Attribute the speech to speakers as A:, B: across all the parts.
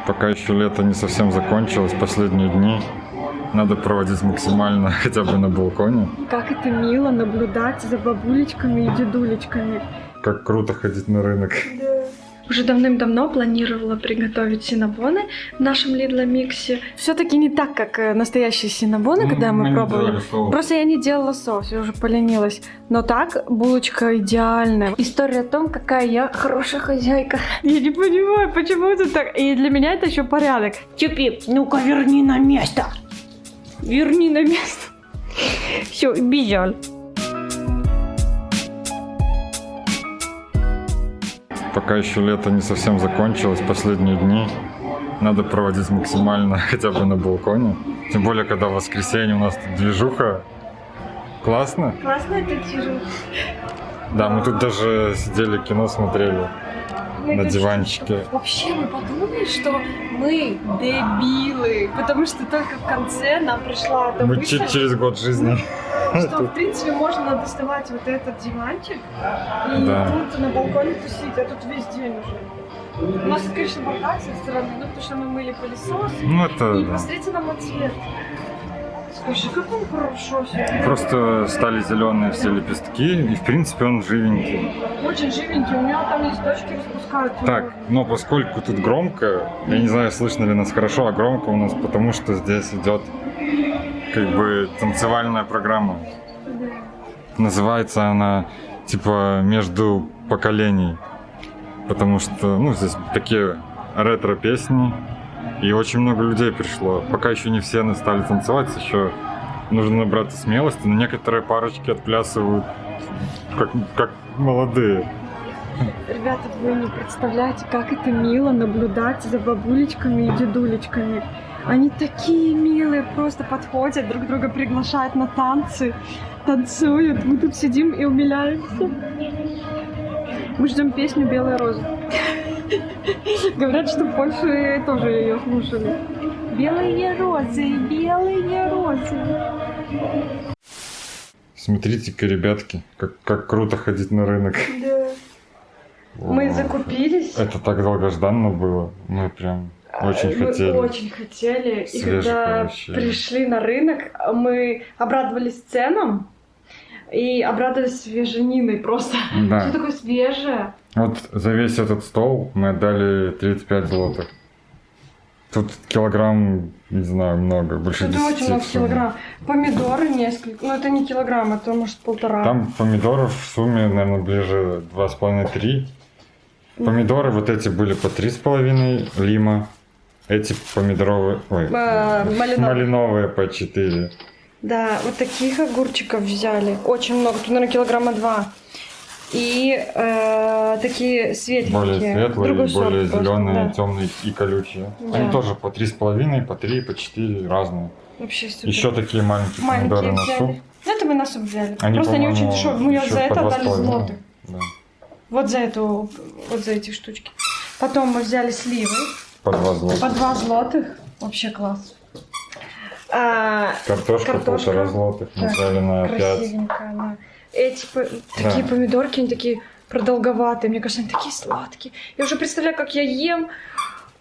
A: Пока еще лето не совсем закончилось, последние дни надо проводить максимально хотя бы на балконе.
B: Как это мило наблюдать за бабулечками и дедулечками.
A: Как круто ходить на рынок.
B: Да. Уже давным-давно планировала приготовить синнабоны в нашем Lidl миксе. Все-таки не так, как настоящие синнабоны, когда мы пробовали. Просто я не делала соус, я уже поленилась. Но так булочка идеальная. История о том, какая я хорошая хозяйка. Я не понимаю, почему это так. И для меня это еще порядок. Чупи, ну-ка верни на место. Верни на место. Все, бежал.
A: Пока еще лето не совсем закончилось, последние дни надо проводить максимально хотя бы на балконе. Тем более, когда в воскресенье у нас тут движуха. Классно?
B: Классно это движуха.
A: Да, мы тут даже сидели, кино смотрели на диванчике.
B: Вообще мы подумали, что мы дебилы, потому что только в конце нам пришла эта
A: Мы
B: мысль,
A: через год жизни.
B: что в принципе можно доставать вот этот диванчик и
A: Да.
B: тут на балконе тусить, а тут весь день уже. У нас, конечно, бардак со стороны, ну потому что мы мыли пылесос,
A: Ну это
B: и
A: да.
B: посмотрите на мой цвет. Слушай, как он хорошо сегодня.
A: Просто стали зеленые все лепестки, и в принципе он живенький.
B: Очень живенький, у него там листочки распускаются.
A: Так, но поскольку тут громко, я не знаю, слышно ли нас хорошо, а громко у нас, потому что здесь идет как бы танцевальная программа. Называется она типа «Между поколений», потому что, ну, здесь такие ретро-песни, и очень много людей пришло. Пока еще не все стали танцевать, еще нужно набраться смелости, но некоторые парочки отплясывают как молодые.
B: Ребята, вы не представляете, как это мило наблюдать за бабулечками и дедулечками. Они такие милые, просто подходят, друг друга приглашают на танцы, танцуют. Мы тут сидим и умиляемся. Мы ждем песню «Белая роза». Говорят, что в Польше тоже ее слушали. Белые розы.
A: Смотрите-ка, ребятки, как круто ходить на рынок.
B: Да. Мы
A: О,
B: закупились.
A: Это так долгожданно было. Мы прям очень
B: Мы
A: хотели.
B: очень хотели. И
A: Свежих
B: когда
A: овощей.
B: пришли на рынок, мы обрадовались ценам и обрадовались свежениной просто.
A: Да.
B: Все такое свежее.
A: Вот за весь этот стол мы отдали 35 злотых. Тут килограмм, не знаю, много, больше 10.
B: Это очень много
A: в сумме.
B: килограмм. Помидоры несколько. Ну, это не килограмм, это может 1,5.
A: Там помидоров в сумме, наверное, ближе 2,5-3. Помидоры вот эти были по 3,5 лима. Эти помидоровые, малиновые по 4.
B: Да, вот таких огурчиков взяли. Очень много. Тут, наверное, килограмма 2. И такие светленькие.
A: Более светлые,
B: Другой
A: более
B: сорт просто,
A: зеленые,
B: да.
A: темные и колючие.
B: Да.
A: Они тоже по 3,5, по 3, по 4 разные.
B: Вообще супер.
A: Еще такие маленькие помидоры на
B: взяли.
A: суп.
B: Ну, это мы на суп взяли.
A: Они,
B: Просто они очень
A: по-моему,
B: дешевые. Мы
A: еще
B: за это
A: по
B: отдали
A: 2,5.
B: злотых.
A: Да.
B: Вот за эти штучки. Потом мы взяли сливы.
A: По 2 злотых.
B: По 2 злотых. Вообще класс.
A: Картошка 1,5 злотых. Мы взяли на 5.
B: Красивенькая она. Эти такие помидорки, они такие продолговатые. Мне кажется, они такие сладкие. Я уже представляю, как я ем.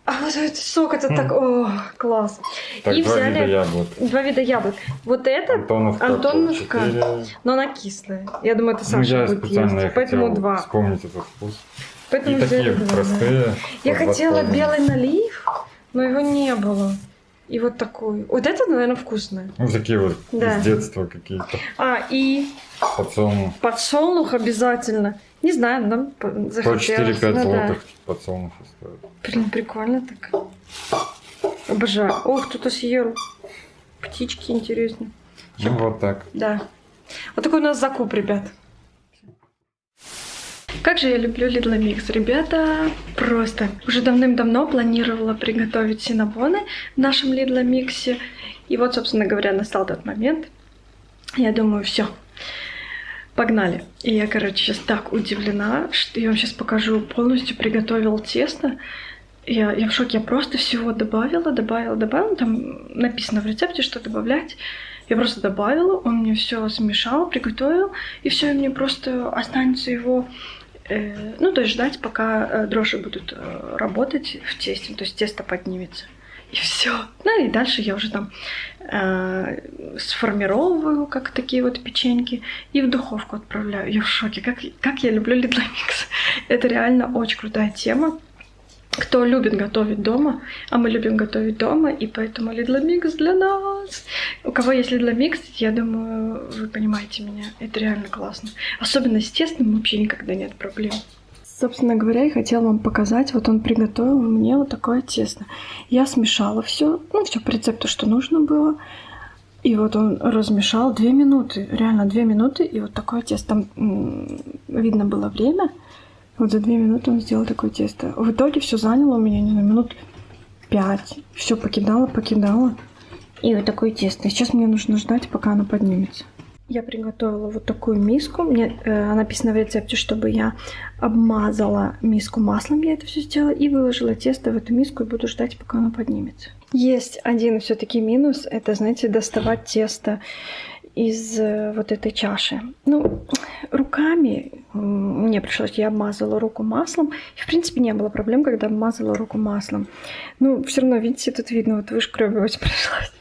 B: А вот этот сок, это так, о, класс.
A: Так,
B: И
A: 2
B: взяли
A: вида яблок.
B: 2 вида яблок. Вот это
A: Антоновка, по 4.
B: но она кислая. Я думаю, это
A: Ну,
B: Саша
A: я
B: будет
A: специально
B: есть. Поэтому
A: хотел
B: 2.
A: вспомнить этот вкус.
B: Поэтому
A: И
B: взяли
A: такие
B: 2,
A: простые.
B: Я
A: по
B: хотела
A: 2,5.
B: белый налив, но его не было. И вот такой. Вот это, наверное, вкусное.
A: Ну, такие вот
B: Да.
A: из детства какие-то.
B: И
A: Подсолнух.
B: подсолнух обязательно. Не знаю, нам
A: По
B: захотелось.
A: 4-5
B: Ну да.
A: злотых подсолнухи стоят.
B: Блин, прикольно так. Обожаю. Ох, кто-то съел. Птички интересные.
A: Ну, вот так.
B: Да. Вот такой у нас закуп, ребят. Как же я люблю Lidl Mix, ребята, просто. Уже давным-давно планировала приготовить синнабоны в нашем Lidl Mix. И вот, собственно говоря, настал тот момент. Я думаю, все, погнали. И я, короче, сейчас так удивлена, что я вам сейчас покажу. Полностью приготовила тесто. Я в шоке, я просто всего добавила. Там написано в рецепте, что добавлять. Я просто добавила, он мне все смешал, приготовил. И все, и мне просто останется его ну, то есть ждать, пока дрожжи будут работать в тесте, то есть тесто поднимется. И все. Ну и дальше я уже там сформировываю, как такие вот печеньки, и в духовку отправляю. Я в шоке, как я люблю Lidl Mix. Это реально очень крутая тема. Кто любит готовить дома, а мы любим готовить дома, и поэтому Lidl Mix для нас. У кого есть Lidl Mix, я думаю, вы понимаете меня. Это реально классно. Особенно с тестом вообще никогда нет проблем. Собственно говоря, я хотела вам показать, вот он приготовил мне вот такое тесто. Я смешала все, ну, все по рецепту, что нужно было. И вот он размешал 2 минуты, реально 2 минуты, и вот такое тесто. Там видно было время. Вот за 2 минуты он сделал такое тесто. В итоге все заняло у меня, не знаю, минут 5. Все покидала. И вот такое тесто. Сейчас мне нужно ждать, пока оно поднимется. Я приготовила вот такую миску. Мне написано в рецепте, чтобы я обмазала миску маслом. Я это все сделала и выложила тесто в эту миску и буду ждать, пока оно поднимется. Есть один все-таки минус. Это, знаете, доставать тесто из вот этой чаши. Ну, руками мне пришлось, я обмазала руку маслом. И, в принципе, не было проблем, когда обмазала руку маслом. Ну, все равно, видите, тут видно, вот вышкребывать пришлось.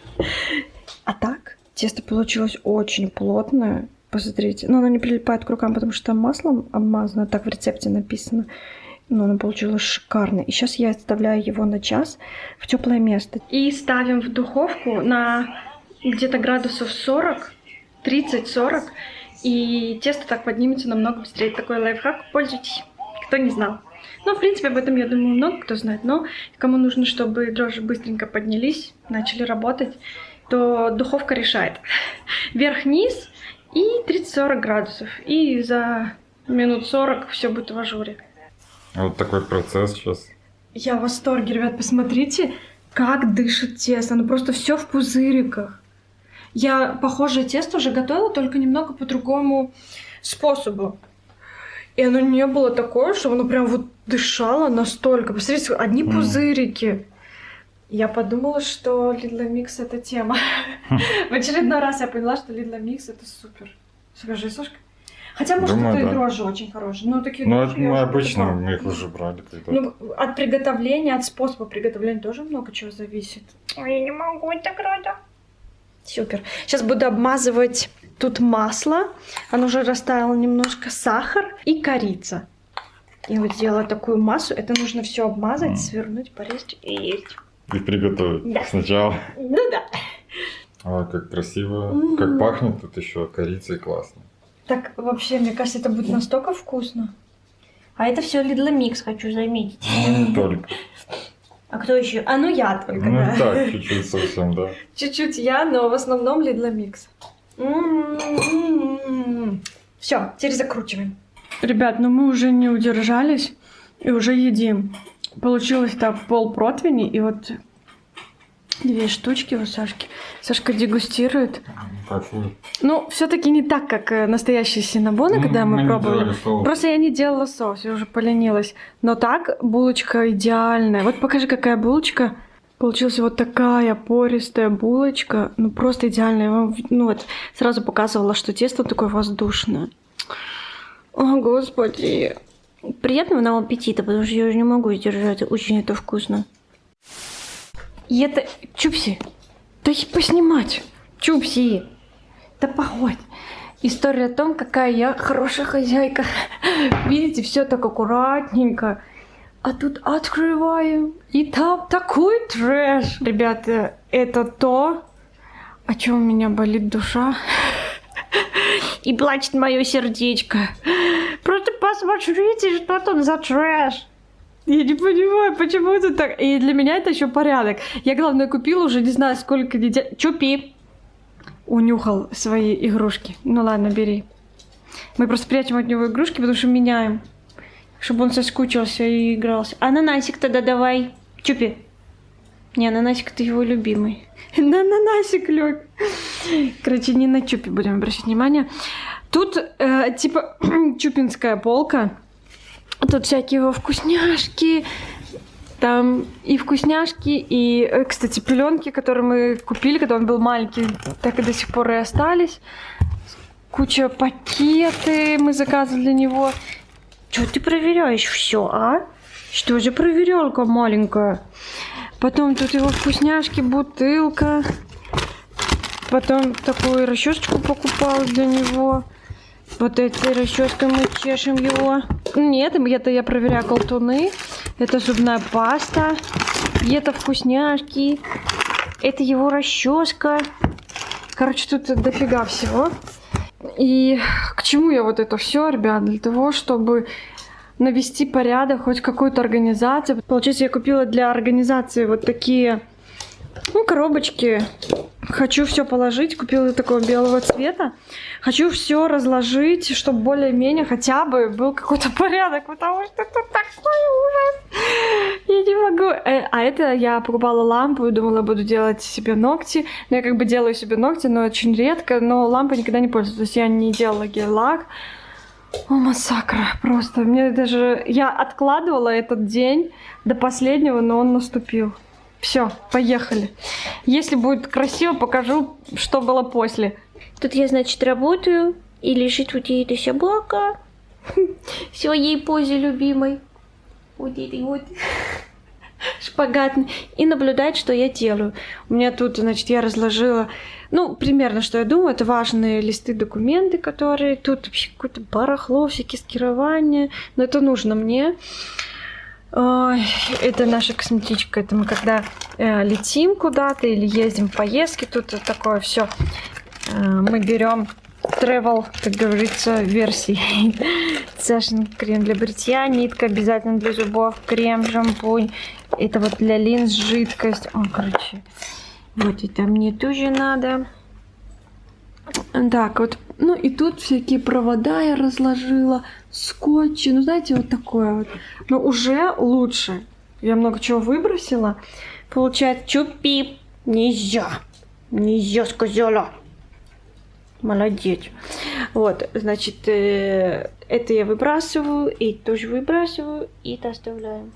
B: А так, тесто получилось очень плотное. Посмотрите. Но оно не прилипает к рукам, потому что там маслом обмазано. Так в рецепте написано. Но оно получилось шикарно. И сейчас я отставляю его на час в теплое место. И ставим в духовку на где-то градусов 40, 30-40. И тесто так поднимется намного быстрее. Такой лайфхак. Пользуйтесь. Кто не знал. Ну, в принципе, об этом, я думаю, много кто знает. Но кому нужно, чтобы дрожжи быстренько поднялись, начали работать, то духовка решает. Вверх-вниз и 30-40 градусов. И за минут 40 все будет в ажуре.
A: Вот такой процесс сейчас.
B: Я в восторге, ребят. Посмотрите, как дышит тесто. Оно просто все в пузыриках. Я похожее тесто уже готовила, только немного по другому способу. И оно не было такое, что оно прям вот дышало настолько. Посмотрите, одни пузырики. Я подумала, что Lidl Mix это тема. В очередной раз я поняла, что Lidl Mix это супер. Скажи, Сашка. Хотя, может,
A: Думаю,
B: это и
A: да.
B: дрожжи очень хорошие. Но такие
A: Ну,
B: дрожжи
A: это
B: я
A: мы
B: уже
A: обычно,
B: покупала.
A: мы их уже брали когда-то.
B: Ну, от приготовления, от способа приготовления тоже много чего зависит. Ой, я не могу, так рада. Супер. Сейчас буду обмазывать тут масло. Оно уже растаяло немножко, сахар и корица. И вот сделала такую массу. Это нужно все обмазать, свернуть, порезать и есть.
A: И приготовить
B: Да.
A: сначала.
B: Ну да.
A: Ой, как красиво. Как пахнет тут еще корицей, классно.
B: Так, вообще, мне кажется, это будет настолько вкусно. А это все Lidl Mix, хочу заметить.
A: Ну, не только.
B: А кто еще? А, ну я только,
A: Ну,
B: да.
A: так, чуть-чуть совсем, да.
B: Чуть-чуть я, но в основном Lidl Mix. Все, теперь закручиваем. Ребят, ну мы уже не удержались и уже едим. Получилось так пол противни и вот 2 штучки у Сашки. Сашка дегустирует.
A: Кайфую.
B: Ну, все-таки не так, как настоящие синнабоны, когда мы
A: не
B: пробовали.
A: делали соус.
B: Просто я не делала соус, я уже поленилась. Но так булочка идеальная. Вот покажи, какая булочка. Получилась вот такая пористая булочка. Ну, просто идеальная. Я вам, ну, вот сразу показывала, что тесто такое воздушное. О, господи. Приятного нам аппетита, потому что я уже не могу сдержать. Очень это вкусно. И это... Чупси, да и поснимать. Чупси, да погодь. История о том, какая я хорошая хозяйка. Видите, все так аккуратненько. А тут открываем, и там такой трэш. Ребята, это то, о чем у меня болит душа. И плачет мое сердечко. Просто посмотрите, что тут за трэш. Я не понимаю, почему это так. И для меня это еще порядок. Я, главное, купила уже не знаю сколько детей. Чупи. Унюхал свои игрушки. Ну ладно, бери. Мы просто прячем от него игрушки, потому что меняем. Чтобы он соскучился и игрался. Ананасик тогда давай. Чупи. Не, ананасик это его любимый. На ананасик лёг. Короче, не на Чупи будем обращать внимание. Тут типа чупинская полка. Тут всякие его вкусняшки. Там и вкусняшки, и, кстати, пеленки, которые мы купили, когда он был маленький, так и до сих пор и остались. Куча пакеты мы заказывали для него. Что ты проверяешь все, а? Что за проверялка маленькая? Потом тут его вкусняшки, бутылка. Потом такую расчесочку покупала для него. Вот этой расческой мы чешем его. Нет, это я проверяю колтуны. Это зубная паста. И это вкусняшки. Это его расческа. Короче, тут дофига всего. И к чему я вот это все, ребят? Для того, чтобы навести порядок, хоть какую-то организацию. Получается, я купила для организации вот такие, коробочки. Хочу все положить. Купила такого белого цвета. Хочу все разложить, чтобы более-менее хотя бы был какой-то порядок, потому что это такой ужас. Я не могу. А это я покупала лампу и думала, буду делать себе ногти. Но я как бы делаю себе ногти, но очень редко. Но лампой никогда не пользуюсь. То есть я не делала гель-лак. О, массакра. Просто мне даже... Я откладывала этот день до последнего, но он наступил. Все, поехали. Если будет красиво, покажу, что было после. Тут я, значит, работаю, и лежит вот эта собака в своей позе любимой. Вот этой вот шпагатной. И наблюдает, что я делаю. У меня тут, значит, я разложила, примерно, что я думаю, это важные листы, документы, которые... Тут вообще какое-то барахло, всякие скирования. Но это нужно мне. Ой, это наша косметичка. Это мы когда летим куда-то или ездим в поездки, тут такое все. Мы берем travel, как говорится, версии. Сашин крем для бритья, нитка обязательно для зубов, крем, шампунь. Это вот для линз жидкость. Короче, вот это мне тоже надо. Так, вот. И тут всякие провода я разложила, скотчи, знаете, вот такое вот. Но уже лучше. Я много чего выбросила. Получается, чупи. Нельзя. Нельзя, сказала. Молодец. Вот, значит, это я выбрасываю, и тоже выбрасываю, и это оставляем.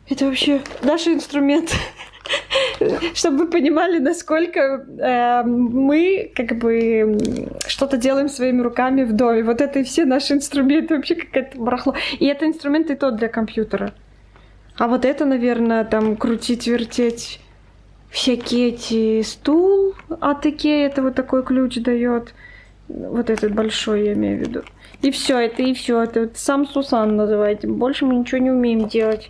B: Это вообще наш инструмент. Чтобы вы понимали, насколько мы как бы что-то делаем своими руками в доме. Вот это и все наши инструменты, вообще какое-то барахло. И это инструменты и тот для компьютера. А вот это, наверное, там крутить, вертеть всякие эти стул от Икеи, это вот такой ключ дает. Вот этот большой, я имею в виду. И все. Это вот сам Сусан называете. Больше мы ничего не умеем делать.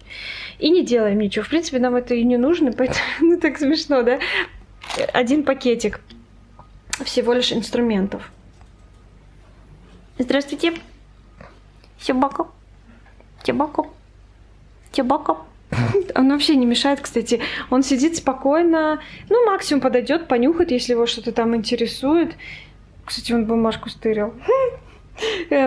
B: И не делаем ничего. В принципе, нам это и не нужно, поэтому так смешно, да? Один пакетик всего лишь инструментов. Здравствуйте. Собака. Собака. Собака. Он вообще не мешает, кстати. Он сидит спокойно. Максимум подойдет, понюхает, если его что-то там интересует. Кстати, он бумажку стырил.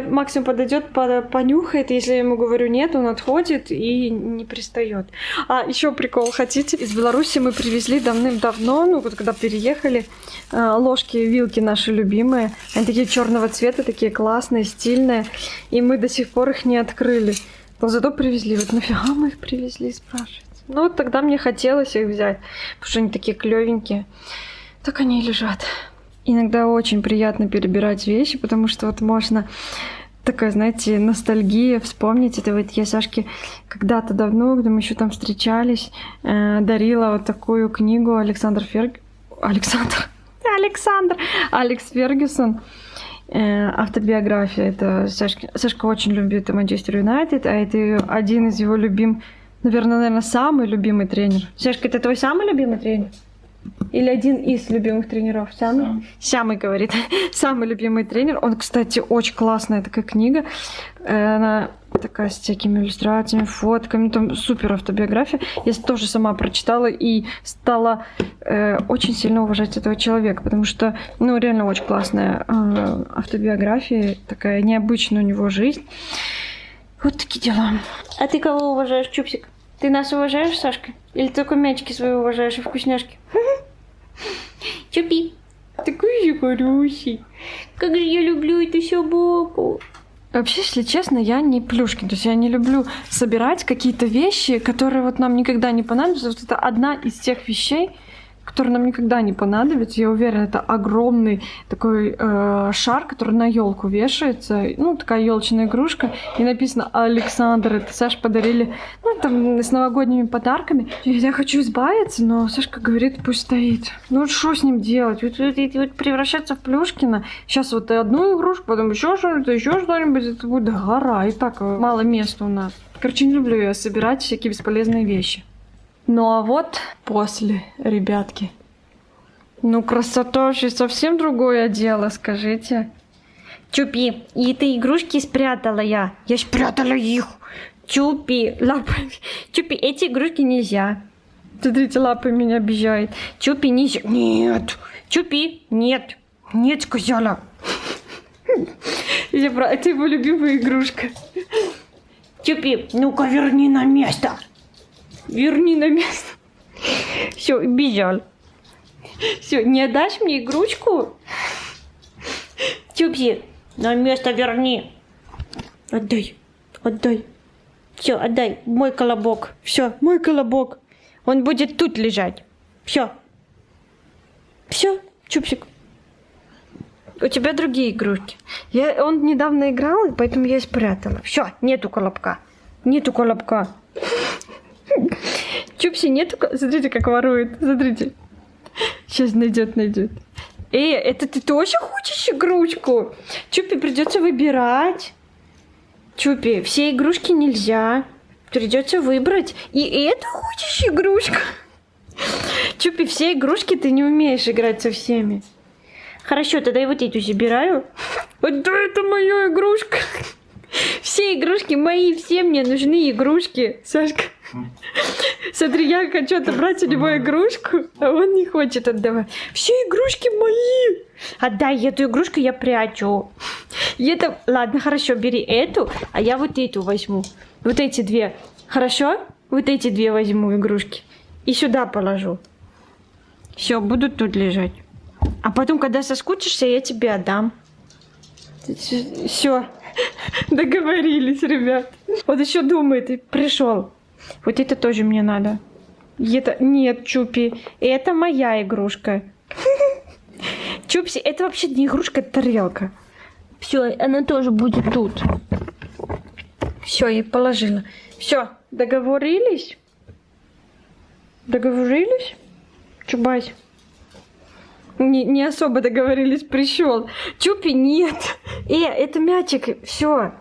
B: Максим подойдет, понюхает, если я ему говорю нет, он отходит и не пристает. А еще прикол, хотите? Из Беларуси мы привезли давным-давно, когда переехали, ложки, вилки наши любимые. Они такие черного цвета, такие классные, стильные, и мы до сих пор их не открыли. Но зато привезли. Вот нафига мы их привезли, спрашивается. Тогда мне хотелось их взять, потому что они такие клевенькие. Так они и лежат. Иногда очень приятно перебирать вещи, потому что вот можно такая, знаете, ностальгия, вспомнить. Это вот я Сашке когда-то давно, когда мы еще там встречались, дарила вот такую книгу Алекс Фергюсон. Автобиография. Это Сашка очень любит Манчестер Юнайтед, а это один из его любимых, наверное, самый любимый тренер. Сашка, это твой самый любимый тренер? Или один из любимых тренеров? Самый, говорит. Самый любимый тренер. Он, кстати, очень классная такая книга. Она такая с всякими иллюстрациями, фотками. Там супер автобиография. Я тоже сама прочитала и стала очень сильно уважать этого человека. Потому что, реально очень классная автобиография. Такая необычная у него жизнь. Вот такие дела. А ты кого уважаешь, Чупсик? Ты нас уважаешь, Сашка? Или только мячики свои уважаешь и вкусняшки? Чупи. Такой же хороший. Как же я люблю эту собаку. Вообще, если честно, я не Плюшкин. То есть я не люблю собирать какие-то вещи, которые вот нам никогда не понадобятся. Вот это одна из тех вещей, который нам никогда не понадобится. Я уверена, это огромный такой шар, который на елку вешается. Ну, такая елочная игрушка. И написано «Александр». Это Саше подарили, ну, там, с новогодними подарками. Я хочу избавиться, но Сашка говорит, пусть стоит. Ну, вот что с ним делать? Вот превращаться в Плюшкина. Сейчас вот одну игрушку, потом еще что-нибудь. Это будет гора. И так мало места у нас. Короче, не люблю я собирать всякие бесполезные вещи. Ну а вот после, ребятки. Ну, красота вообще совсем другое дело, скажите.
C: Чупи, и эти игрушки спрятала я. Я спрятала их. Чупи, лапами. Чупи, эти игрушки нельзя.
B: Смотрите, лапы меня обижает.
C: Чупи, нельзя. Нет. Чупи, нет. Нет, сказала.
B: Это его любимая игрушка.
C: Чупи, ну-ка верни на место.
B: Верни на место.
C: Все, бежал.
B: Все, не отдашь мне игрушку?
C: Чупи, на место верни. Отдай, отдай. Все, отдай, мой колобок. Все, мой колобок. Он будет тут лежать. Все. Все, Чупсик. У тебя другие игрушки.
B: Он недавно играл, и поэтому я спрятала.
C: Все, нету колобка. Нету колобка.
B: Чупси нету... Смотрите, как ворует. Смотрите. Сейчас найдет. Это ты тоже хочешь игрушку? Чупи, придется выбирать.
C: Чупи, все игрушки нельзя. Придется выбрать. И эту хочешь игрушку?
B: Чупи, все игрушки ты не умеешь играть со всеми.
C: Хорошо, тогда я вот эту забираю.
B: Вот да, это моя игрушка. Все игрушки мои, все мне нужны игрушки. Сашка, смотри, я хочу отобрать у него игрушку, а он не хочет отдавать. Все игрушки мои.
C: Отдай эту игрушку, я прячу.
B: Ладно, хорошо, бери эту, а я вот эту возьму. Вот эти две. Хорошо? Вот эти две возьму игрушки. И сюда положу. Все, будут тут лежать. А потом, когда соскучишься, я тебе отдам. Все. Договорились, ребят. Вот еще думает, пришел. Вот это тоже мне надо. Нет, Чупи, это моя игрушка. Чупси, это вообще не игрушка, это тарелка.
C: Все, она тоже будет тут.
B: Все, я положила. Все, договорились? Договорились? Чубась? Не особо договорились, пришел. Чупи, нет. Это мячик, все.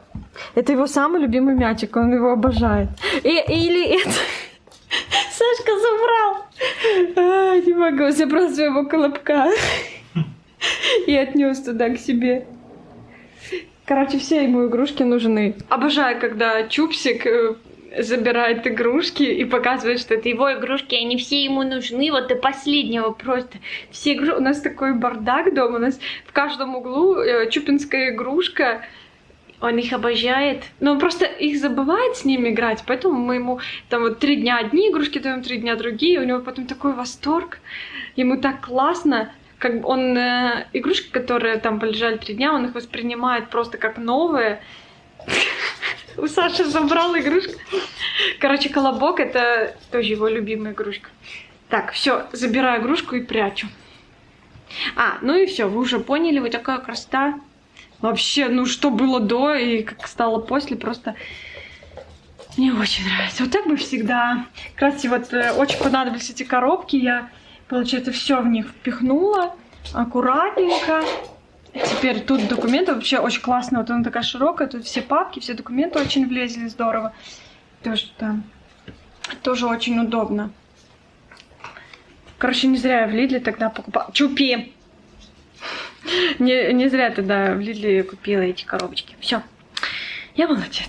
B: Это его самый любимый мячик, он его обожает. Или это... Сашка забрал. Не могу, забрал своего колобка. И отнес туда к себе. Короче, все ему игрушки нужны. Обожаю, когда Чупсик забирает игрушки и показывает, что это его игрушки, они все ему нужны, вот до последнего просто. Все игрушки. У нас такой бардак дома, у нас в каждом углу чупинская игрушка, он их обожает. Но он просто их забывает с ними играть, поэтому мы ему там вот 3 дня одни игрушки даем, 3 дня другие, у него потом такой восторг, ему так классно. Как он игрушки, которые там полежали 3 дня, он их воспринимает просто как новые. У Саши забрал игрушку. Короче, колобок это тоже его любимая игрушка. Так, все, забираю игрушку и прячу. Ну и все, вы уже поняли, вот такая красота. Вообще, ну что было до и как стало после, просто мне очень нравится. Вот так бы всегда. Кстати, вот очень понадобились эти коробки. Я, получается, все в них впихнула аккуратненько. Теперь тут документы вообще очень классно. Вот она такая широкая, тут все папки, все документы очень влезли здорово. Тоже там тоже очень удобно. Короче, не зря я в Лидле тогда покупала. Чупи! Не зря тогда в Лидле купила эти коробочки. Все, я молодец.